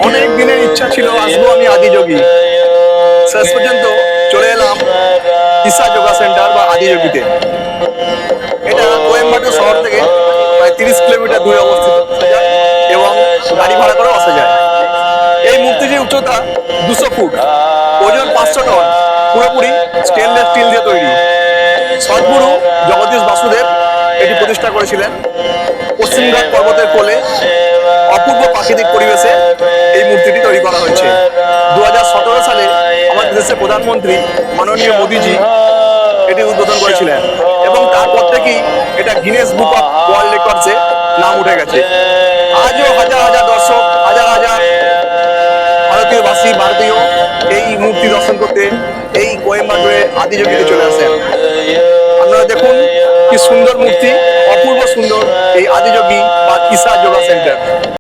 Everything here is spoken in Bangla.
অনেক দিনের ইচ্ছা ছিল আসবো আমি আদিযোগী, শেষ পর্যন্ত চলে এলাম ইসা যোগা সেন্টার বা আদিযোগীতে। এটা কোয়েম্বাটুর শহর থেকে প্রায় 30 কিলোমিটার দূরে অবস্থিত এবং গাড়ি ভাড়া করে আসা যায়। এই মূর্তিটির উচ্চতা 200 ফুট, ওজন 500 টন, পুরোপুরি স্টেনলেস স্টিল দিয়ে তৈরি। সদ্গুরু জগদীশ বাসুদেব এটি প্রতিষ্ঠা করেছিলেন। পশ্চিমঘাট পর্বতের কোলে অপূর্ব প্রাকৃতিক পরিবেশে এই মূর্তিটি তৈরি করা হয়েছে। 2017 সালে আমাদের দেশের প্রধানমন্ত্রী মাননীয় মোদীজি এটি উদ্বোধন করেছিলেন এবং তারপর থেকেই এটা গিনেস বুক অফ ওয়ার্ল্ড রেকর্ডসে নাম উঠে গেছে। আজও হাজার হাজার দর্শক, হাজার হাজার ভারতীয় এই মূর্তি দর্শন করতে এই কোয়েম্বাটুরে আদিযোগীতে চলে আসেন। আপনারা দেখুন কি সুন্দর মূর্তি, অপূর্ব সুন্দর এই আদিযোগী বা ইসা যোগা সেন্টার।